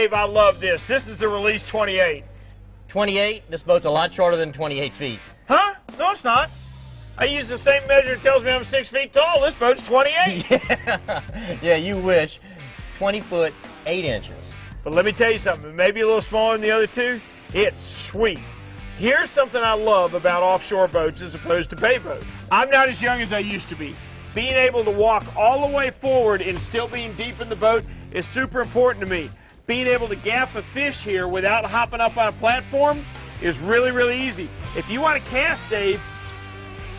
Dave, I love this. This is the Release 28. 28? This boat's a lot shorter than 28 feet. Huh? No, it's not. I use the same measure. It tells me I'm 6 feet tall. This boat's 28. Yeah, you wish. 20 foot, 8 inches. But let me tell you something. Maybe a little smaller than the other two. It's sweet. Here's something I love about offshore boats as opposed to bay boats. I'm not as young as I used to be. Being able to walk all the way forward and still being deep in the boat is super important to me. Being able to gaff a fish here without hopping up on a platform is really, really easy. If you want to cast, Dave,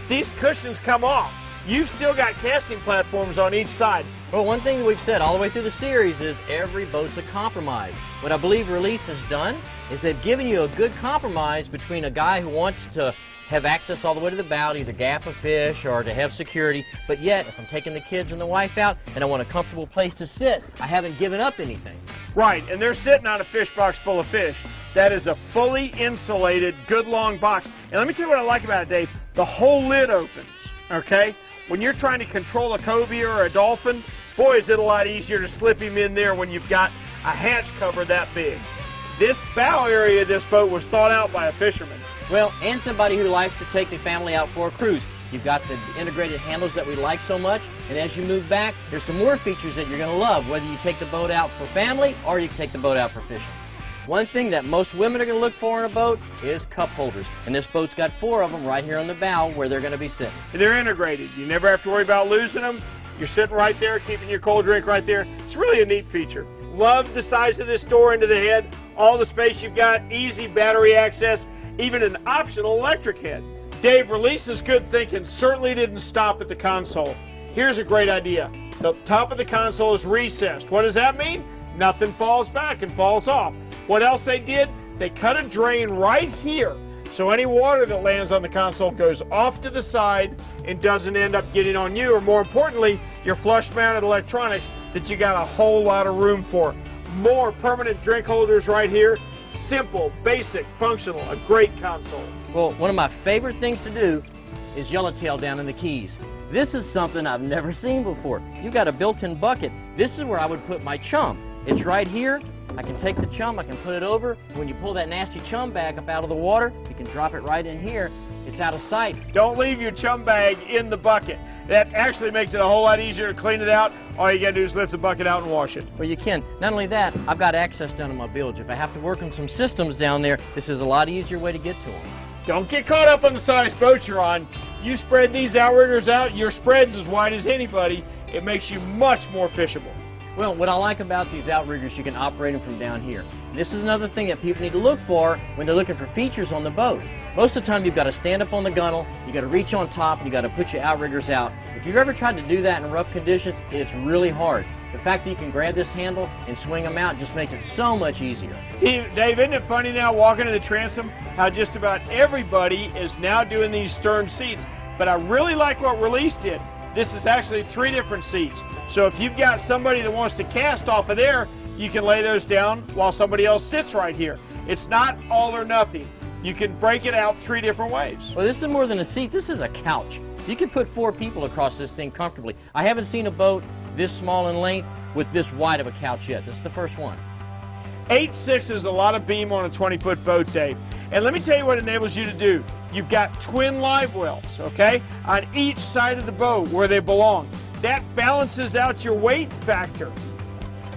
these cushions come off. You've still got casting platforms on each side. Well, one thing we've said all the way through the series is every boat's a compromise. What I believe Release has done is they've given you a good compromise between a guy who wants to have access all the way to the bow, to either gaff a fish or to have security, but yet if I'm taking the kids and the wife out and I want a comfortable place to sit, I haven't given up anything. Right, and they're sitting on a fish box full of fish. That is a fully insulated, good long box. And let me tell you what I like about it, Dave. The whole lid opens, okay? When you're trying to control a cobia or a dolphin, boy, is it a lot easier to slip him in there when you've got a hatch cover that big. This bow area of this boat was thought out by a fisherman. Well, and somebody who likes to take the family out for a cruise. You've got the integrated handles that we like so much, and as you move back, there's some more features that you're going to love, whether you take the boat out for family or you take the boat out for fishing. One thing that most women are going to look for in a boat is cup holders, and this boat's got 4 of them right here on the bow where they're going to be sitting. And they're integrated. You never have to worry about losing them. You're sitting right there, keeping your cold drink right there. It's really a neat feature. Love the size of this door into the head, all the space you've got, easy battery access, even an optional electric head. Dave, Release's good thinking certainly didn't stop at the console. Here's a great idea. The top of the console is recessed. What does that mean? Nothing falls back and falls off. What else they did? They cut a drain right here, so any water that lands on the console goes off to the side and doesn't end up getting on you, or more importantly, your flush-mounted electronics that you got a whole lot of room for. More permanent drink holders right here. Simple, basic, functional, a great console. Well, one of my favorite things to do is yellowtail down in the keys. This is something I've never seen before. You've got a built-in bucket. This is where I would put my chum. It's right here. I can take the chum, I can put it over. When you pull that nasty chum bag up out of the water, you can drop it right in here. It's out of sight. Don't leave your chum bag in the bucket. That actually makes it a whole lot easier to clean it out. All you got to do is lift the bucket out and wash it. Well, you can. Not only that, I've got access down in my bilge. If I have to work on some systems down there, this is a lot easier way to get to them. Don't get caught up on the size boat you're on. You spread these outriggers out, your spread's as wide as anybody. It makes you much more fishable. Well, what I like about these outriggers, you can operate them from down here. This is another thing that people need to look for when they're looking for features on the boat. Most of the time, you've got to stand up on the gunnel, you've got to reach on top, and you've got to put your outriggers out. If you've ever tried to do that in rough conditions, it's really hard. The fact that you can grab this handle and swing them out just makes it so much easier. Dave, isn't it funny now walking to the transom how just about everybody is now doing these stern seats? But I really like what Release did. This is actually 3 different seats. So if you've got somebody that wants to cast off of there, you can lay those down while somebody else sits right here. It's not all or nothing. You can break it out 3 different ways. Well, this is more than a seat. This is a couch. You can put 4 people across this thing comfortably. I haven't seen a boat this small in length with this wide of a couch yet. This is the first one. 8.6 is a lot of beam on a 20-foot boat, Dave. And let me tell you what it enables you to do. You've got twin live wells, okay, on each side of the boat where they belong. That balances out your weight factor.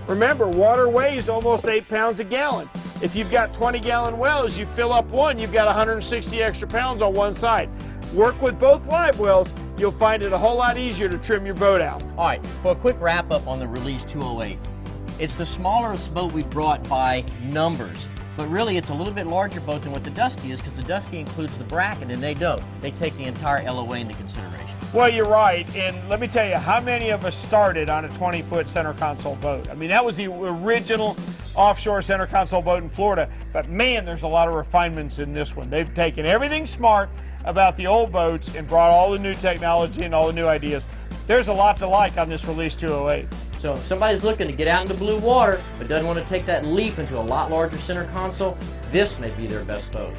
Remember, water weighs almost 8 pounds a gallon. If you've got 20-gallon wells, you fill up one, you've got 160 extra pounds on one side. Work with both live wells, you'll find it a whole lot easier to trim your boat out. All right, for a quick wrap-up on the Release 208. It's the smallest boat we've brought by numbers. But really, it's a little bit larger boat than what the Dusky is, because the Dusky includes the bracket, and they don't. They take the entire LOA into consideration. Well, you're right, and let me tell you, how many of us started on a 20-foot center console boat? I mean, that was the original offshore center console boat in Florida, but man, there's a lot of refinements in this one. They've taken everything smart about the old boats and brought all the new technology and all the new ideas. There's a lot to like on this Release 208. So if somebody's looking to get out into blue water but doesn't want to take that leap into a lot larger center console, this may be their best boat.